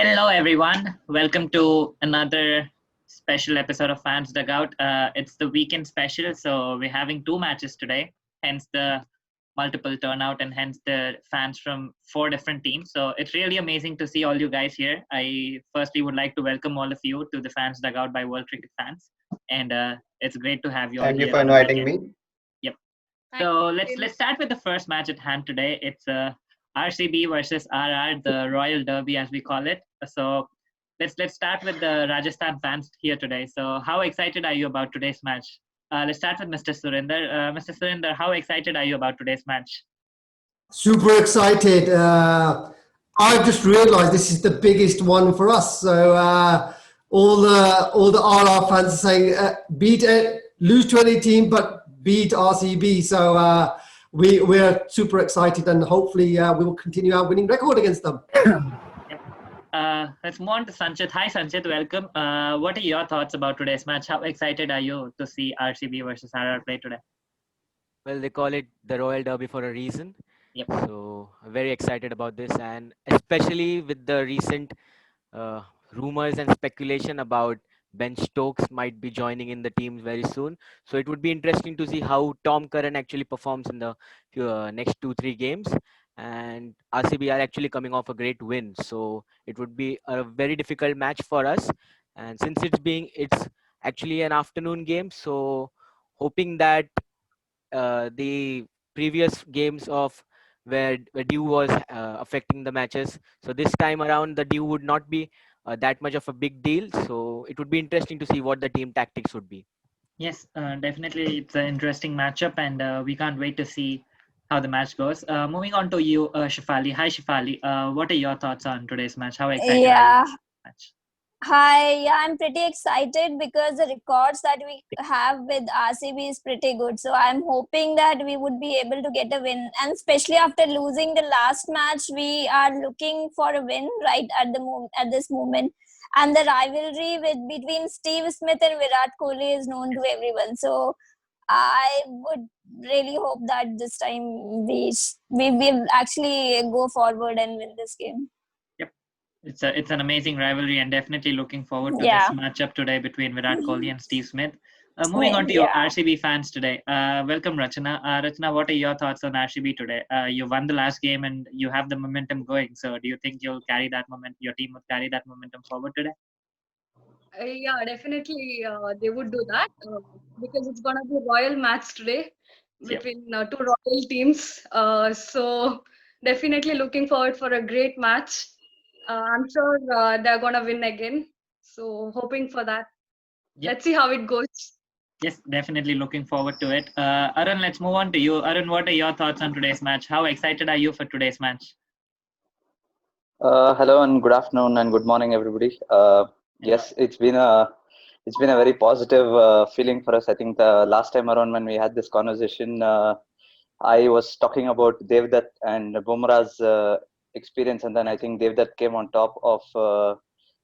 Hello, everyone. Welcome to another special episode of Fans Dugout. It's the weekend special, so we're having two matches today, hence the multiple turnout and hence the fans from four different teams. So it's really amazing to see all you guys here. I firstly would like to welcome all of you to the Fans Dugout by World Cricket Fans, and it's great to have you all Thank you here for on the inviting weekend. me. Yep. Thank So you, let's start with the first match at hand today. It's RCB versus RR, the Royal Derby as we call it. So let's start with the Rajasthan fans here today. So how excited are you about today's match? Let's start with Mr. Surinder. Mr. Surinder, how excited are you about today's match? Super excited. I've just realised this is the biggest one for us. So all the RR fans are saying beat it, lose to any team, but beat RCB. So we're super excited, and hopefully we will continue our winning record against them. Let's move on to Sanchit. Hi, Sanchit. Welcome. What are your thoughts about today's match? How excited are you to see RCB versus RR play today? Well, they call it the Royal Derby for a reason. Yep. So I'm very excited about this, and especially with the recent rumors and speculation about Ben Stokes might be joining in the team very soon. So it would be interesting to see how Tom Curran actually performs in the next 2-3 games. And RCB are actually coming off a great win, so it would be a very difficult match for us. And since it's actually an afternoon game, so hoping that the previous games of where dew was affecting the matches. So this time around, the dew would not be that much of a big deal. So it would be interesting to see what the team tactics would be. Yes, definitely. It's an interesting matchup, and we can't wait to see how the match goes. Moving on to you, Shifali. Hi, Shifali. What are your thoughts on today's match? How excited are you Yeah. for the match? Hi. Yeah, I'm pretty excited because the records that we have with RCB is pretty good. So I'm hoping that we would be able to get a win. And especially after losing the last match, we are looking for a win right at this moment. And the rivalry between Steve Smith and Virat Kohli is known to everyone. So I would really hope that this time we will actually go forward and win this game. It's an amazing rivalry, and definitely looking forward to this Yeah. matchup today between Virat Kohli and Steve Smith. Moving on to your Yeah. RCB fans today. Welcome, Rachana. Rachana, what are your thoughts on RCB today? You won the last game and you have the momentum going. So, do you think you'll carry that momentum? Your team will carry that momentum forward today? Yeah, definitely they would do that because it's gonna be a royal match today between two royal teams. So definitely looking forward for a great match. I'm sure they're gonna win again. So hoping for that. Yep. Let's see how it goes. Yes, definitely looking forward to it. Arun, let's move on to you. Arun, what are your thoughts on today's match? How excited are you for today's match? Hello and good afternoon and good morning, everybody. Yes, it's been a very positive feeling for us. I think the last time around when we had this conversation, I was talking about Devdutt and Bumrah's experience, and then I think Devdutt came on top of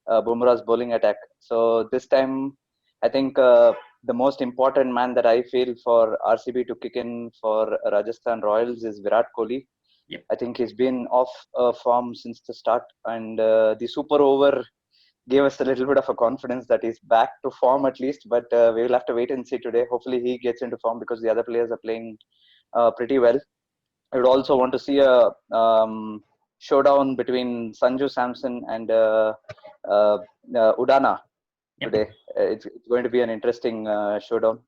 Bumrah's bowling attack. So this time, I think the most important man that I feel for RCB to kick in for Rajasthan Royals is Virat Kohli. Yep. I think he's been off form since the start, and the super over gave us a little bit of a confidence that he's back to form at least. But we will have to wait and see today. Hopefully, he gets into form because the other players are playing pretty well. I would also want to see a showdown between Sanju Samson and Udana today. It's going to be an interesting showdown.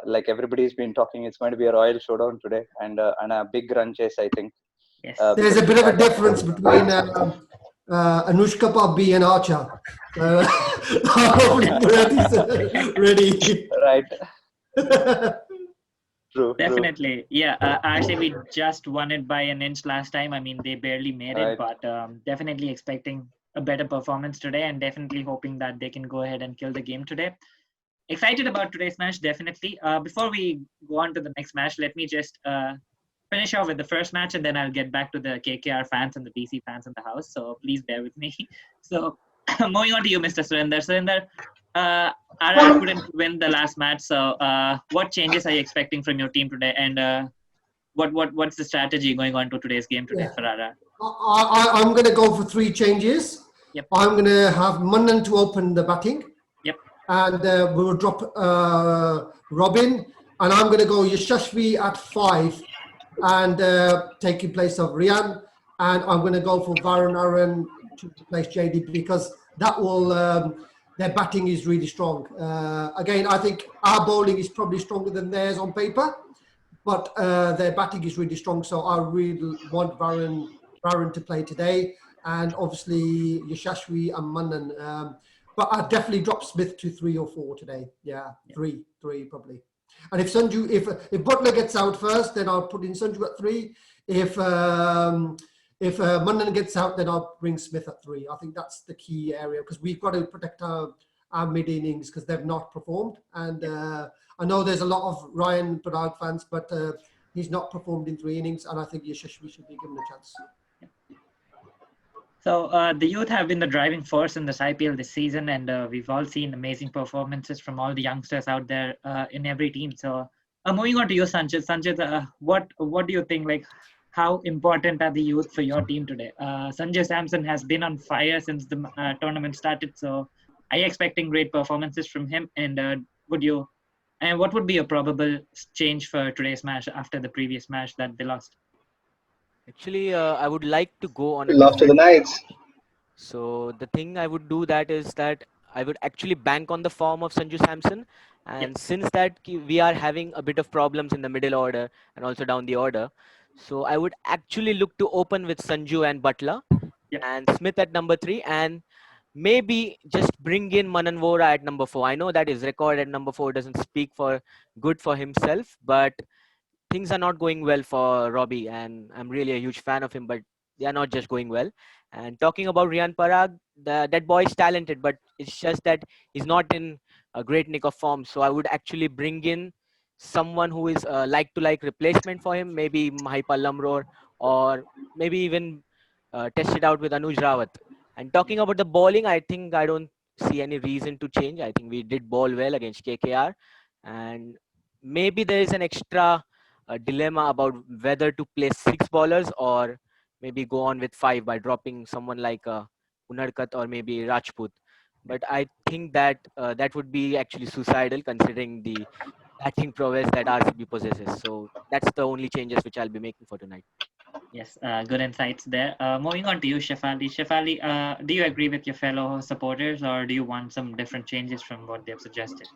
Like everybody's been talking, it's going to be a royal showdown today, and a big run chase, I think. Yes. There's a bit of a difference between Anushka Pabbi and Archer. So hopefully Muratti's ready. Right. True. Definitely. Yeah. Actually, we just won it by an inch last time. I mean, they barely made it, Right. but definitely expecting a better performance today and definitely hoping that they can go ahead and kill the game today. Excited about today's match, definitely. Before we go on to the next match, let me just finish off with the first match and then I'll get back to the KKR fans and the DC fans in the house. So please bear with me. So moving on to you, Mr. Surinder. Surinder, RR couldn't win the last match. So what changes are you expecting from your team today? And what's the strategy going on to today's game today for RR? I'm going to go for 3 changes. Yep. I'm going to have Mannan to open the batting. Yep. And we will drop Robin. And I'm going to go Yashashvi at 5 and taking place of Rian. And I'm going to go for Varun Aaron to replace JD because that will, their batting is really strong. Again, I think our bowling is probably stronger than theirs on paper, but their batting is really strong. So I really want Varun to play today. And obviously Yashashvi and Mannan. But I'd definitely drop Smith to 3 or 4 today. Yeah, three probably. And if Sanju, if Butler gets out first, then I'll put in Sanju at 3. If Mannan gets out, then I'll bring Smith at 3. I think that's the key area because we've got to protect our mid innings because they've not performed. And I know there's a lot of Ryan Parag fans, but he's not performed in 3 innings, and I think Yashashvi should be given a chance. So the youth have been the driving force in this IPL this season, and we've all seen amazing performances from all the youngsters out there in every team. So moving on to you, Sanjit. Sanjit, what do you think? Like, how important are the youth for your team today? Sanjay Samson has been on fire since the tournament started. So are you expecting great performances from him? And what would be a probable change for today's match after the previous match that they lost? Actually, I would like to go on a Lost to the different. Knights. So the thing I would do that is that I would actually bank on the form of Sanju Samson. And since that we are having a bit of problems in the middle order and also down the order, so I would actually look to open with Sanju and Butler and Smith at number 3, and maybe just bring in Manan Vora at number 4. I know that his record at number 4 doesn't speak for good for himself, but things are not going well for Robbie, and I'm really a huge fan of him, but they are not just going well. And talking about Rian Parag, that boy is talented, but it's just that he's not in a great nick of form. So I would actually bring in someone who is like-to-like replacement for him, maybe Mahipal Lamror, or maybe even test it out with Anuj Rawat. And talking about the bowling, I think I don't see any reason to change. I think we did bowl well against KKR, and maybe there is an extra dilemma about whether to play 6 bowlers or maybe go on with 5 by dropping someone like Unadkat or maybe Rajput. But I think that that would be actually suicidal considering the batting prowess that RCB possesses. So that's the only changes which I'll be making for tonight. Yes, good insights there. Moving on to you, Shefali. Shefali, do you agree with your fellow supporters, or do you want some different changes from what they've suggested?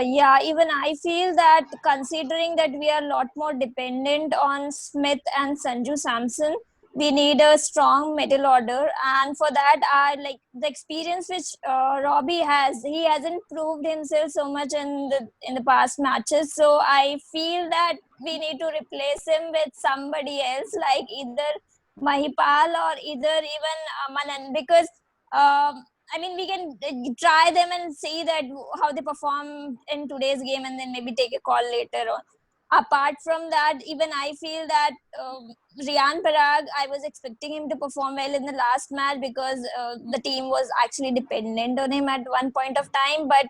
Yeah, even I feel that considering that we are a lot more dependent on Smith and Sanju Samson, we need a strong middle order. And for that, I like the experience which Robbie has. He hasn't proved himself so much in the past matches. So I feel that we need to replace him with somebody else, like either Mahipal or either even Manan, because I mean, we can try them and see that how they perform in today's game, and then maybe take a call later on. Apart from that, even I feel that Rian Parag, I was expecting him to perform well in the last match because the team was actually dependent on him at one point of time, but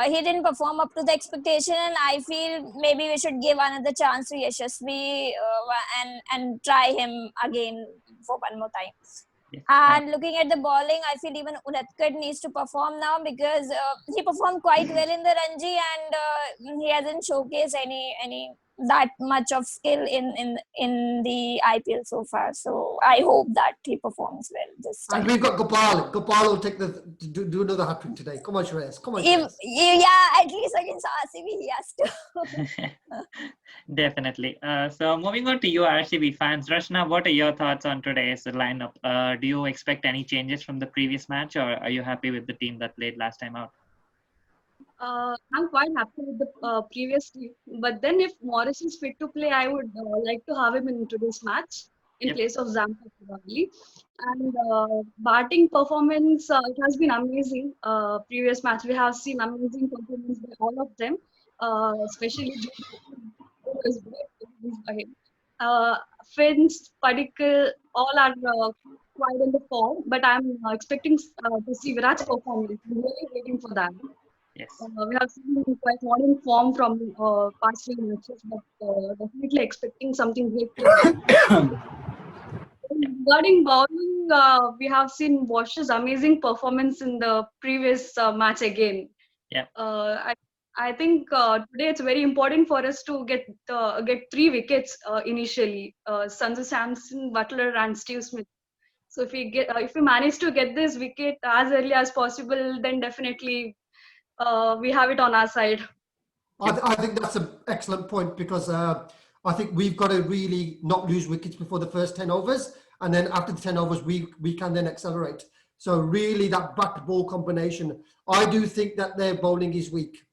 he didn't perform up to the expectation, and I feel maybe we should give another chance to Yashasvi and try him again for one more time. And looking at the bowling, I feel even Unadkat needs to perform now because he performed quite well in the Ranji, and he hasn't showcased any that much of skill in the IPL so far. So I hope that he performs well this time. And we've got Gopal. Gopal will take do another hat trick today. Come on, Shreyas. Come on, Shreyas. Yeah, at least against RCB he has to. Definitely. So moving on to you, RCB fans. Rashna, what are your thoughts on today's lineup? Do you expect any changes from the previous match, or are you happy with the team that played last time out? I'm quite happy with the previous team, but then if Morris is fit to play, I would like to have him in today's match in place of Zampa probably. And batting performance, it has been amazing. Previous match we have seen amazing performance by all of them, especially by him. Finch, Padikkal, all are quite in the form, but I'm expecting to see Virat's performance. I'm really waiting for that. Yes. We have seen quite modern form from past few matches, but definitely expecting something great. Regarding bowling, we have seen Wash's amazing performance in the previous match again. Yeah. I think today it's very important for us to get 3 wickets initially. Sanju Samson, Butler, and Steve Smith. So if we manage to get this wicket as early as possible, then definitely we have it on our side. I think that's an excellent point, because I think we've got to really not lose wickets before the first 10 overs. And then after the 10 overs, we can then accelerate. So really that bat ball combination, I do think that their bowling is weak.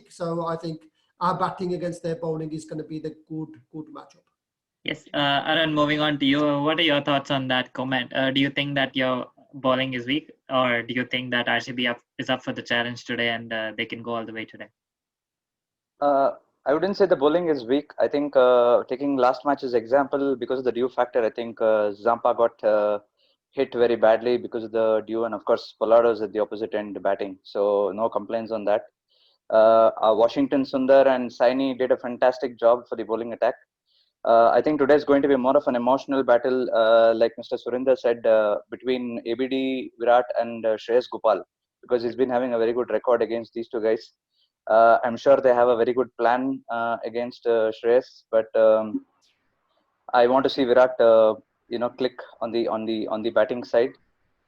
So I think our batting against their bowling is going to be the good matchup. Yes, Arun, moving on to you. What are your thoughts on that comment? Do you think that your bowling is weak, or do you think that RCB is up for the challenge today and they can go all the way today? I wouldn't say the bowling is weak. I think taking last match's example, because of the dew factor, I think Zampa got hit very badly because of the dew, and of course Pollado's at the opposite end batting. So no complaints on that. Washington Sundar and Saini did a fantastic job for the bowling attack. I think today is going to be more of an emotional battle, like Mr. Surinder said, between ABD, Virat and Shreyas Gopal, because he's been having a very good record against these two guys. I'm sure they have a very good plan against Shreyas, but I want to see Virat, click on the batting side.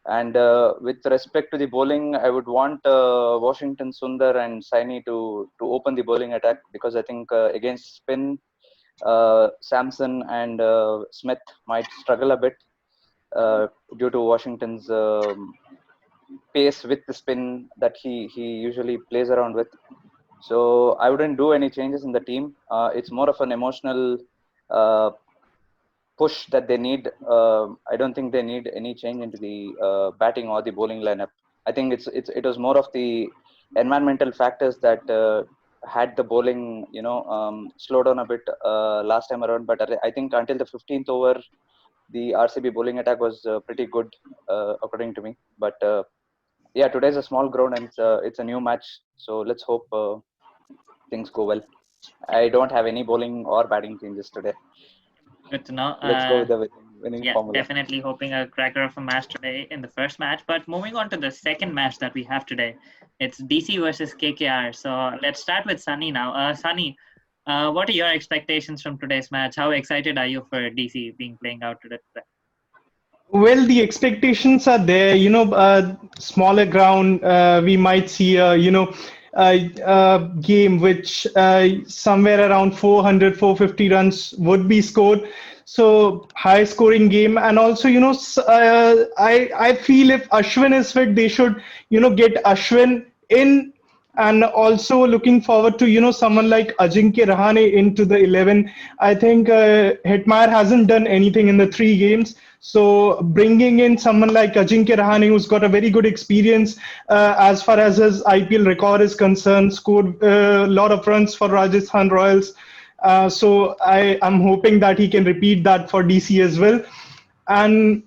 And with respect to the bowling, I would want Washington Sundar and Saini to open the bowling attack, because I think against spin, Samson and Smith might struggle a bit due to Washington's pace with the spin that he usually plays around with. So I wouldn't do any changes in the team. It's more of an emotional push that they need. I don't think they need any change into the batting or the bowling lineup. I think it was more of the environmental factors that had the bowling, slow down a bit last time around. But I think until the 15th over, the RCB bowling attack was pretty good, according to me. But yeah, today's a small ground and it's a new match. So let's hope things go well. I don't have any bowling or batting changes today. Good to know. Let's go with the winning formula. Definitely hoping a cracker of a match today in the first match. But moving on to the second match that we have today, it's DC versus KKR. So let's start with Sunny now. Sunny, what are your expectations from today's match? How excited are you for DC being playing out today? Well, the expectations are there. Smaller ground, we might see a game which somewhere around 400, 450 runs would be scored. So high scoring game. And also, I feel if Ashwin is fit, they should, get Ashwin in. And also looking forward to, someone like Ajinkya Rahane into the 11. I think Hetmeyer hasn't done anything in the 3 games. So bringing in someone like Ajinkya Rahane, who's got a very good experience as far as his IPL record is concerned, scored a lot of runs for Rajasthan Royals. So I'm hoping that he can repeat that for DC as well. And,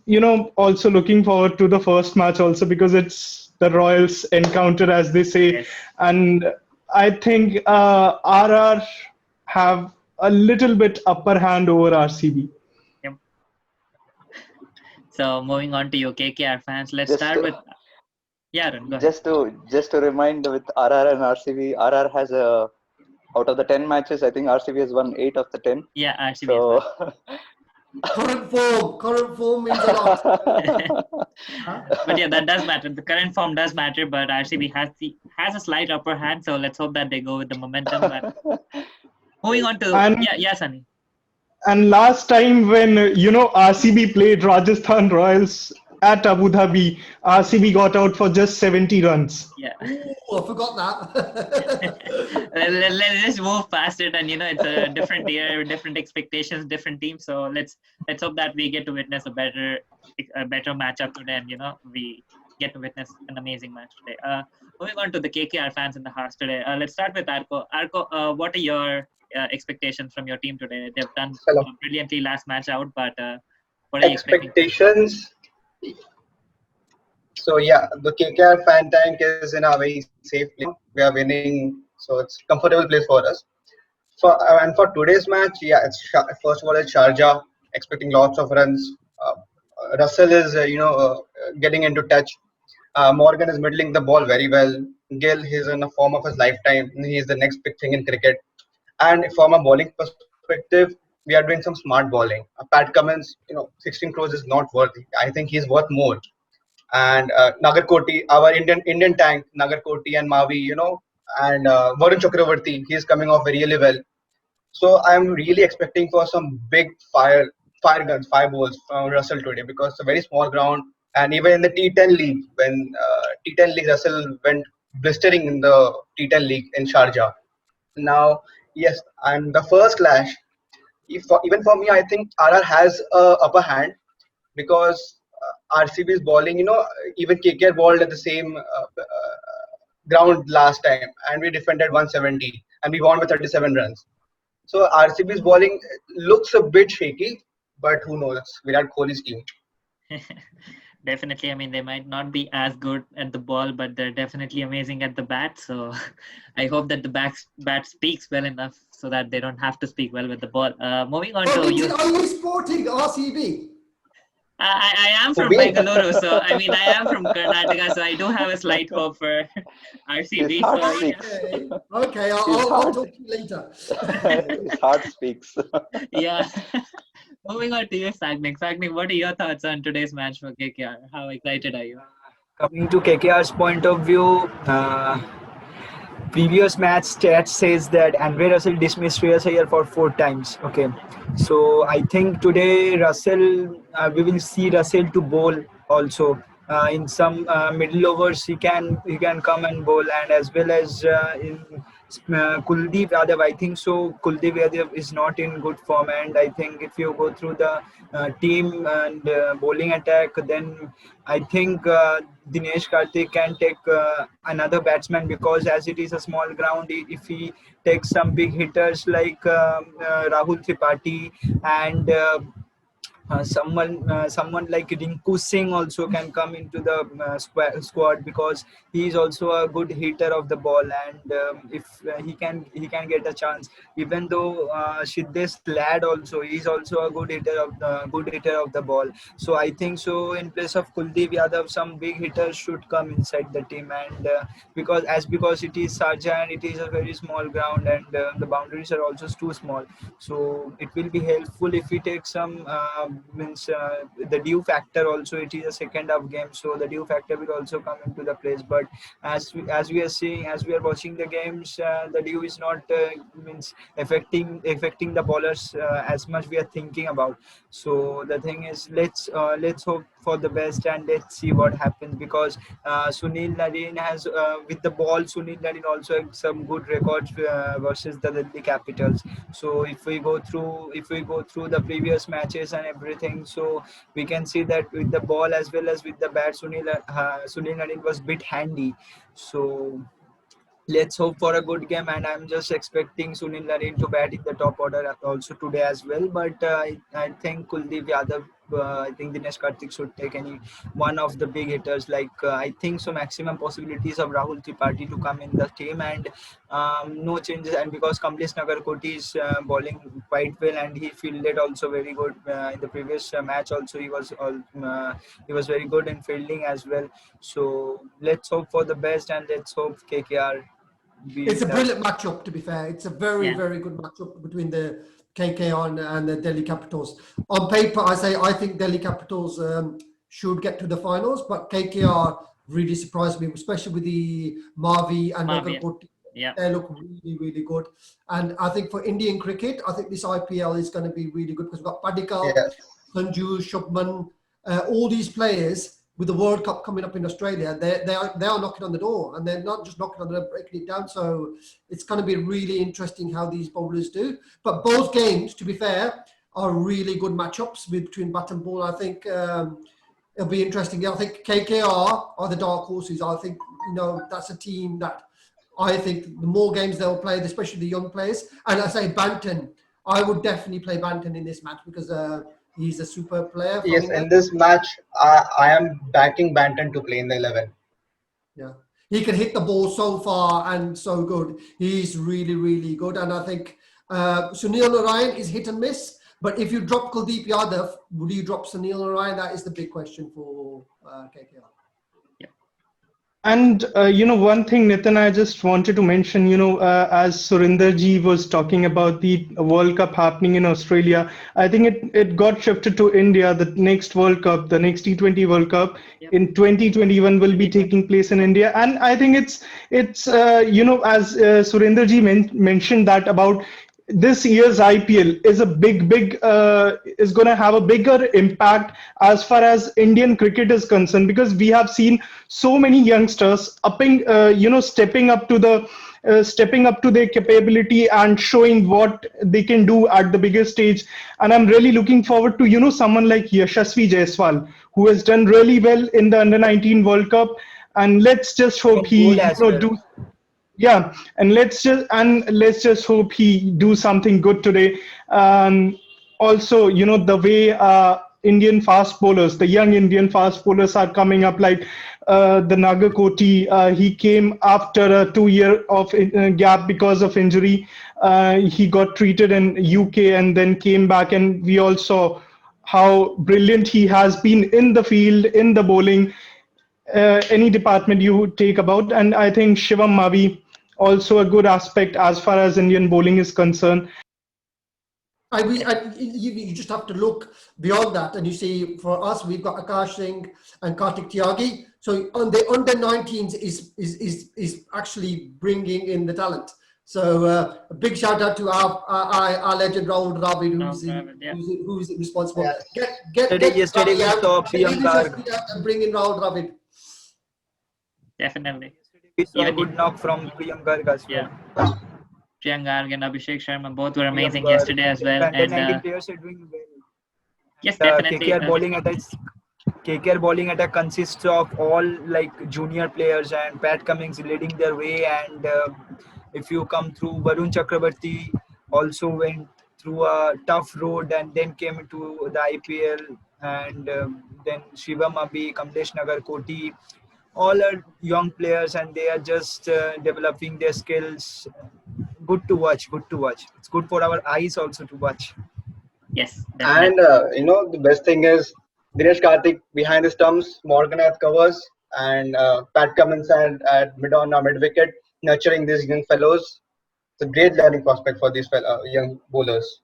also looking forward to the first match also, because it's the Royals encounter, as they say. Yes. And I think RR have a little bit upper hand over RCB. Yep. So moving on to your KKR fans, let's start with... Yeah, Arun, go ahead. Just to remind, with RR and RCB, RR has out of the 10 matches, I think RCB has won 8 of the 10. Yeah, RCB. So Current form means a lot. But yeah, that does matter. The current form does matter, but RCB has a slight upper hand, so let's hope that they go with the momentum. Moving on to Sunny. And last time when RCB played Rajasthan Royals at Abu Dhabi, RCB got out for just 70 runs. Yeah. Ooh, I forgot that. Let's just move past it, and it's a different year, different expectations, different teams. So let's hope that we get to witness a better matchup today, and we get to witness an amazing match today. Moving on to the KKR fans in the house today. Let's start with Arko. Arko, what are your expectations from your team today? They've done brilliantly last match out, but what are you expecting? Expectations? So yeah, the KKR fan tank is in a very safe place. We are winning, so it's comfortable place for us. For today's match, yeah, first of all it's Sharjah. expecting lots of runs. Russell is, getting into touch. Morgan is middling the ball very well. Gill, he's in a form of his lifetime. He's the next big thing in cricket. And from a bowling perspective, we are doing some smart bowling. Pat Cummins, 16 crores is not worthy. I think he's worth more. And Nagarkoti, our Indian tank, Nagarkoti and Mavi, and Varun Chakravarti, he's coming off really well. So I'm really expecting for some big fire guns, fire balls from Russell today because it's a very small ground. And even in the T10 league, when T10 league Russell went blistering in the T10 league in Sharjah. Now, yes, and the first clash, even for me, I think RR has a upper hand because RCB is bowling. Even KKR bowled at the same ground last time, and we defended 170, and we won with 37 runs. So RCB's bowling looks a bit shaky, but who knows? Virat Kohli's team. Definitely. I mean, they might not be as good at the ball, but they're definitely amazing at the bat. So I hope that the bat speaks well enough so that they don't have to speak well with the ball. Moving on to you. Are you supporting RCB? I am from Bengaluru, so I mean, I am from Karnataka, so I do have a slight hope for RCB. His heart So, speaks. Okay, I'll talk to you later. His heart speaks. yeah. Moving on to you, Sagnik. Sagnik, what are your thoughts on today's match for KKR? How excited are you? Coming to KKR's point of view, previous match stats says that Andre Russell dismissed Shreyas Iyer for 4 times. Okay, so I think today we will see Russell to bowl also. In some middle overs, he can come and bowl, and as well as in Kuldeep Yadav. I think so. Kuldeep Yadav is not in good form, and I think if you go through the team and bowling attack, then I think Dinesh Karthik can take another batsman because as it is a small ground, if he takes some big hitters like Rahul Tripathi and someone like Rinku Singh also can come into the squad because he is also a good hitter of the ball, and if he can get a chance. Even though Shiddesh Lad also, he is also a good hitter of the ball. So I think so in place of Kuldeep Yadav, some big hitters should come inside the team, and because it is Sharjah and it is a very small ground, and the boundaries are also too small. So it will be helpful if we take some the due factor also. It is a second half game, so the due factor will also come into the place. But as we are watching the games, the due is not affecting the bowlers as much we are thinking about. So the thing is, let's hope for the best and let's see what happens, because Sunil Narine has with the ball, Sunil Narine also has some good records versus the Delhi Capitals. So if we go through the previous matches and everything, so we can see that with the ball as well as with the bat, Sunil Narine was a bit handy. So let's hope for a good game, and I'm just expecting Sunil Narine to bat in the top order also today as well. But I think Kuldeep Yadav, I think Dinesh Karthik should take any one of the big hitters. Like I think so maximum possibilities of Rahul Tripathi to come in the team, and no changes. And because Kamlesh Nagarkoti is bowling quite well, and he fielded also very good in the previous match. Also, he was very good in fielding as well. So let's hope for the best, and let's hope KKR. It's a brilliant matchup, to be fair. It's a very, very good matchup between the KKR and the Delhi Capitals. On paper, I think Delhi Capitals should get to the finals, but KKR really surprised me, especially with the Mavi and Nagarkoti. Yeah. They look really, really good. And I think for Indian cricket, I think this IPL is going to be really good because we've got Padikkal, Sanju, Shubman, all these players. With the World Cup coming up in Australia, they are knocking on the door, and they're not just knocking on the door, breaking it down. So it's going to be really interesting how these bowlers do. But both games, to be fair, are really good matchups between bat and ball. I think it'll be interesting. I think KKR are the dark horses. I think that's a team that I think the more games they'll play, especially the young players. And I say Banton, I would definitely play Banton in this match because. He's a super player. Yes, in this match, I am backing Banton to play in the 11. Yeah, he can hit the ball so far and so good. He's really, really good. And I think Sunil Narayan is hit and miss, But if you drop Kuldeep Yadav, would you drop Sunil Narine? That is the big question for KKR. And one thing, Nitin, I just wanted to mention, as Surinder ji was talking about the World Cup happening in Australia, I think it got shifted to India. The next World Cup, the next T20 World Cup in 2021 will be taking place in India. And I think it's as Surinder ji mentioned that about this year's IPL is is going to have a bigger impact as far as Indian cricket is concerned, because we have seen so many youngsters stepping up to their capability and showing what they can do at the biggest stage. And I'm really looking forward to someone like Yashasvi Jaiswal, who has done really well in the Under-19 World Cup, and let's just hope he do. Yeah, and let's just hope he do something good today. Also, the way Indian fast bowlers, the young Indian fast bowlers are coming up, like the Nagarkoti. He came after a 2-year of gap because of injury. He got treated in UK and then came back, and we all saw how brilliant he has been in the field, in the bowling. Any department you take about. And I think Shivam Mavi, also a good aspect as far as Indian bowling is concerned. You just have to look beyond that, and you see, for us, we've got Akash Singh and Kartik Tyagi. So on the under-19s is actually bringing in the talent. So a big shout out to our legend Rahul Dravid, who's responsible. Yesterday we saw Priyank Garg and bring in Rahul Dravid. Definitely. We saw a good knock from Priyank Garg as well. Yeah. Priyank Garg and Abhishek Sharma both were amazing yesterday as well. And players are doing well. Yes, definitely. KKR bowling attack consists of all like junior players, and Pat Cummins leading their way. And if you come through, Varun Chakrabarti also went through a tough road and then came into the IPL. And then Shivam Mabi, Kamlesh Nagarkoti, all are young players, and they are just developing their skills. Good to watch. It's good for our eyes also to watch. Yes, definitely. And the best thing is Dinesh Karthik behind the stumps, Morgan at covers, and Pat Cummins at mid wicket, nurturing these young fellows. It's a great learning prospect for these young bowlers.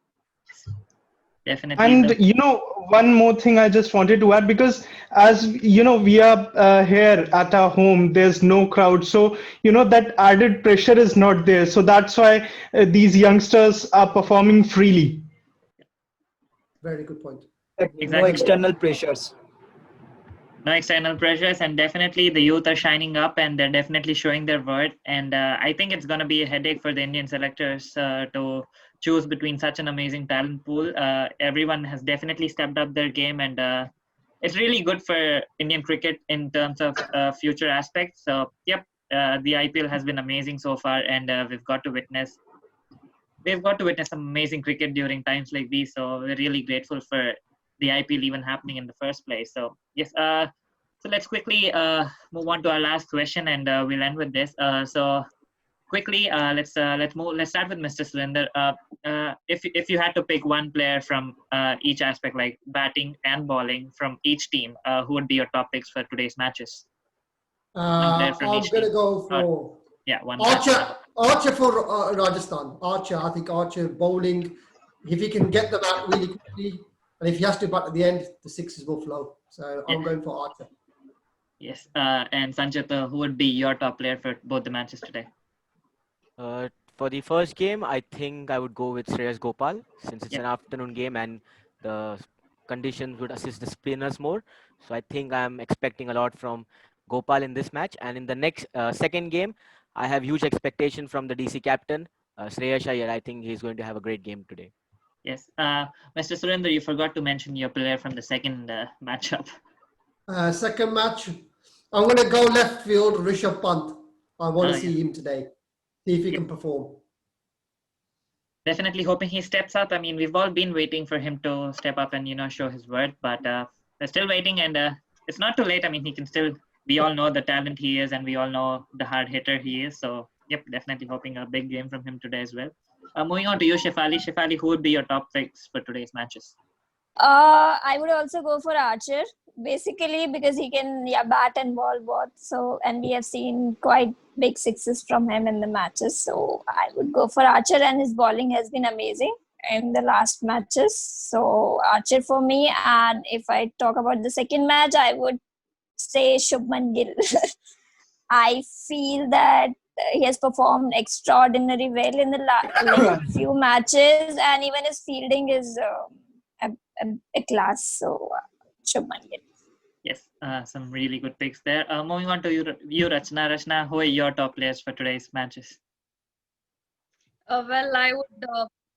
Definitely. And one more thing I just wanted to add, because as we are here at our home, there's no crowd, so that added pressure is not there. So that's why these youngsters are performing freely. Very good point. Exactly. No external pressures. No external pressures, and definitely the youth are shining up, and they're definitely showing their worth. And I think it's going to be a headache for the Indian selectors to choose between such an amazing talent pool. Everyone has definitely stepped up their game, and it's really good for Indian cricket in terms of future aspects. So, yep, the IPL has been amazing so far, and we've got to witness some amazing cricket during times like these. So we're really grateful for the IPL even happening in the first place. So yes, so let's quickly move on to our last question, and we'll end with this. So quickly, let's start with Mr. Surinder. If you had to pick one player from each aspect, like batting and bowling from each team, who would be your top picks for today's matches? I'm going to go for one. Archer for Rajasthan. Archer, I think Archer bowling, if he can get them out really quickly, and if he has to bat at the end, the sixes will flow. So I'm going for Archer. Yes, and Sanjit, who would be your top player for both the matches today? For the first game, I think I would go with Shreyas Gopal, since it's an afternoon game and the conditions would assist the spinners more. So I think I'm expecting a lot from Gopal in this match. And in the next second game, I have huge expectation from the DC captain, Shreyas Iyer. I think he's going to have a great game today. Yes. Mr. Surinder, you forgot to mention your player from the second matchup. Second match, I'm going to go left field, Rishabh Pant. I want to see him today. See if he can perform. Definitely hoping he steps up. I mean, we've all been waiting for him to step up and, show his worth. But we're still waiting, and it's not too late. I mean, he can still, we all know the talent he is, and we all know the hard hitter he is. So, yep, definitely hoping a big game from him today as well. Moving on to you, Shefali. Shefali, who would be your top picks for today's matches? I would also go for Archer, basically because he can bat and ball both. So, and we have seen quite big sixes from him in the matches. So I would go for Archer, and his bowling has been amazing in the last matches. So Archer for me. And if I talk about the second match, I would say Shubman Gill. I feel that he has performed extraordinarily well in the few matches, and even his fielding is a class. So, Shubman Gill. Yes, some really good picks there. Moving on to you, Rachna. Rachna, who are your top players for today's matches? Well, I would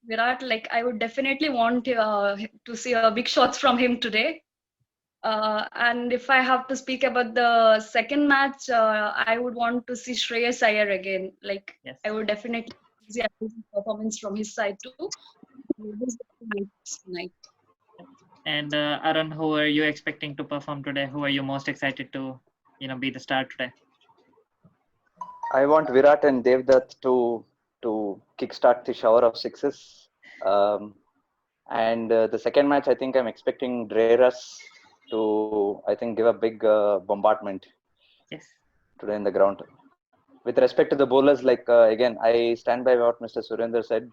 Virat, like I would definitely want to see big shots from him today. And if I have to speak about the second match, I would want to see Shreyas Iyer again. Like Yes. I would definitely see a performance from his side too. This is the match tonight. And Arun, who are you expecting to perform today? Who are you most excited to, be the star today? I want Virat and Devdutt to kickstart the shower of sixes. And the second match, I think I'm expecting Dreras to, I think, give a big bombardment today in the ground. With respect to the bowlers, like again, I stand by what Mr. Surender said.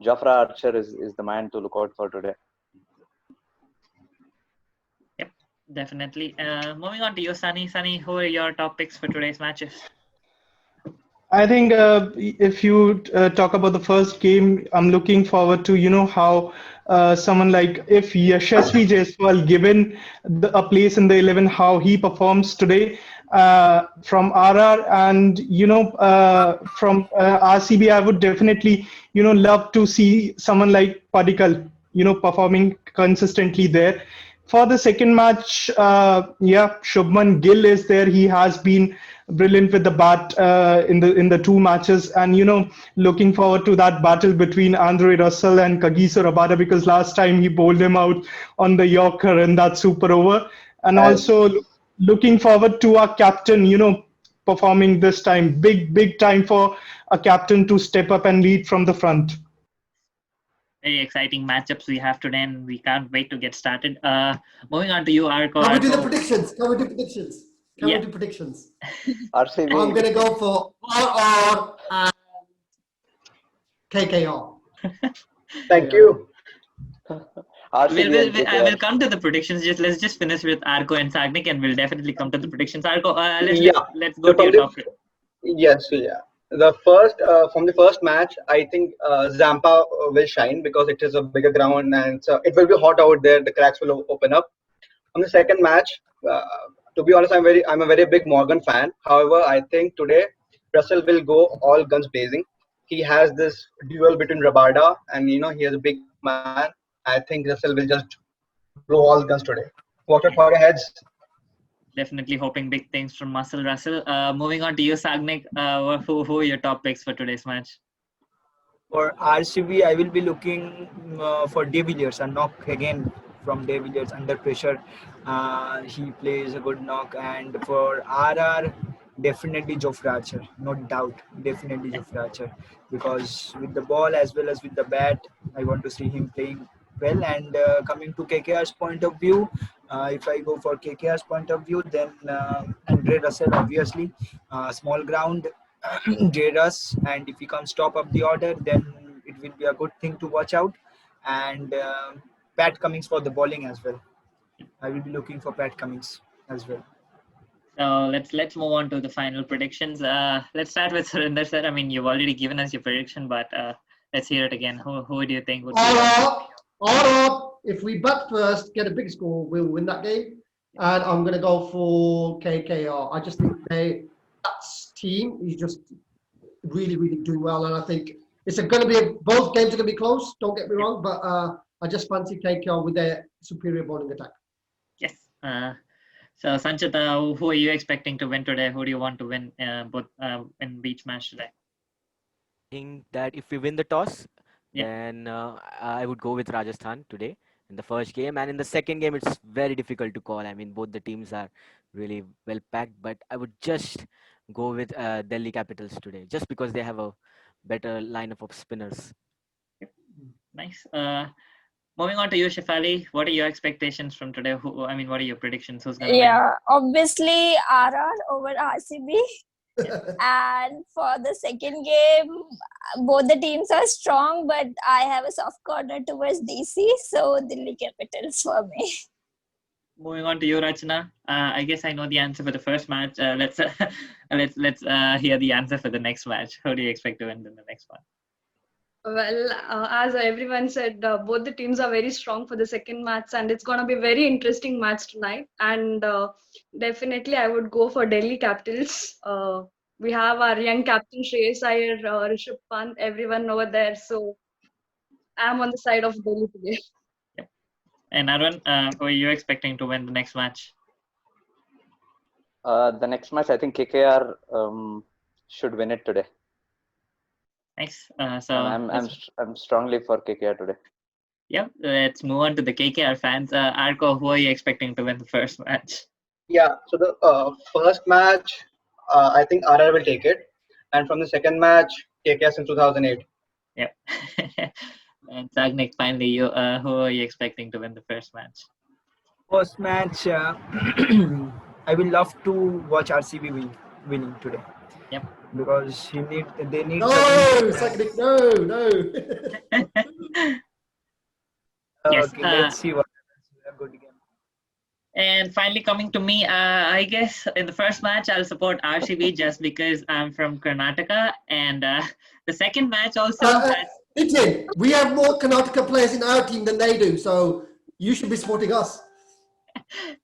Jofra Archer is the man to look out for today. Yep, definitely. Moving on to you, Sunny. Sunny, who are your top picks for today's matches? I think if you talk about the first game, I'm looking forward to how someone like if Yashasvi Jaiswal given a place in the 11, how he performs today from RR and from RCB. I would definitely love to see someone like Padikkal performing consistently there. For the second match, Shubman Gill is there. He has been brilliant with the bat in the two matches, and looking forward to that battle between Andre Russell and Kagiso Rabada, because last time he bowled him out on the Yorker in that super over. And also looking forward to our captain, performing this time. Big time for a captain to step up and lead from the front. Very exciting matchups we have today, and we can't wait to get started. Moving on to you, Arko. Can we do the predictions? Can we do predictions? RCB. I'm going to go for RR and KKR. Thank you. We'll come to the predictions. Let's just finish with Arko and Sagnik, and we'll definitely come to the predictions. Arko, let's go to your top. Yes, yeah. The first from the first match, I think Zampa will shine because it is a bigger ground and so it will be hot out there. The cracks will open up. On the second match, to be honest, I'm a very big Morgan fan. However, I think today Russell will go all guns blazing. He has this duel between Rabada and he is a big man. I think Russell will just blow all guns today. Watch out for your heads. Definitely hoping big things from Muscle Russell. Moving on to you, Sagnik. Who are your top picks for today's match? For RCB, I will be looking for De Villiers, a knock again from De Villiers under pressure. He plays a good knock. And for RR, definitely Jofra Archer, no doubt. Definitely Jofra Archer, because with the ball as well as with the bat, I want to see him playing well. And coming to KKR's point of view, if I go for KKR's point of view, then Andre Russell, obviously, small ground, Dreras, and if he comes top of the order, then it will be a good thing to watch out. And Pat Cummins for the bowling as well. I will be looking for Pat Cummins as well. So let's move on to the final predictions. Let's start with Surinder sir. I mean, you've already given us your prediction, but let's hear it again. Who do you think would be? If we bat first, get a big score, we'll win that game. And I'm going to go for KKR. I just think that team is just really, really doing well. And I think it's going to be, both games are going to be close, don't get me wrong, but I just fancy KKR with their superior bowling attack. Yes. So Sanchita, who are you expecting to win today? Who do you want to win in each match today? I think that if we win the toss, then I would go with Rajasthan today in the first game. And in the second game, it's very difficult to call. I mean, both the teams are really well packed, but I would just go with Delhi Capitals today, just because they have a better lineup of spinners. Nice. Moving on to you, Shefali. What are your expectations from today? What are your predictions? Who's gonna win? Yeah, obviously RR over RCB. And for the second game, both the teams are strong, but I have a soft corner towards DC, so Delhi Capitals for me. Moving on to you, Rachana. I guess I know the answer for the first match. Let's let's hear the answer for the next match. Who do you expect to win in the next one? Well, as everyone said, both the teams are very strong for the second match, and it's going to be a very interesting match tonight. And definitely, I would go for Delhi Capitals. We have our young captain Shreyas Iyer, Rishabh Pant, everyone over there. So I'm on the side of Delhi today. Yep. And Arun, who are you expecting to win the next match? The next match, I think KKR should win it today. Nice. I'm strongly for KKR today. Yeah, let's move on to the KKR fans. Arko, who are you expecting to win the first match? Yeah, so the first match, I think RR will take it. And from the second match, KKR since 2008. Yep. And Sagnik, finally, you who are you expecting to win the first match? First match, I will love to watch RCB winning today. Yep. Because they need. No, Sagnik, no. Yes, Okay, let's see what happens. A good game. And finally, coming to me, I guess in the first match, I'll support RCB just because I'm from Karnataka. And the second match also. Nitin, we have more Karnataka players in our team than they do, so you should be supporting us.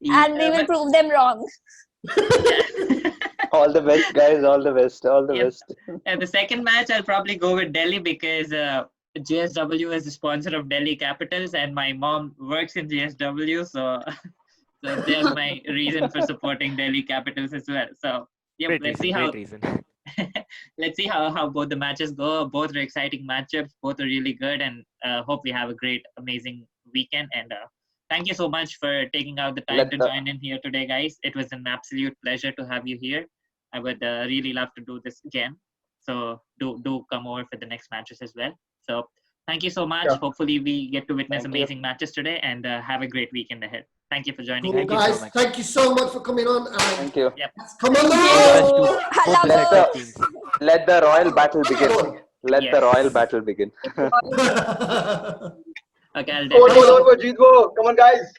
And we will prove them wrong. All the best, guys. All the best. All the best. And the second match, I'll probably go with Delhi because JSW is the sponsor of Delhi Capitals, and my mom works in JSW, so there's my reason for supporting Delhi Capitals as well. So yeah, let's see how let's see how both the matches go. Both are exciting matchups. Both are really good, and hope we have a great, amazing weekend. And thank you so much for taking out the time to join in here today, guys. It was an absolute pleasure to have you here. I would really love to do this again. So do come over for the next matches as well. So thank you so much. Yeah. Hopefully we get to witness amazing matches today, and have a great weekend ahead. Thank you for joining. Cool, guys. Thank you so much for coming on. Thank you. Yep. Come on, Let the royal battle begin. Let the royal battle begin. Okay, I'll Come on, guys.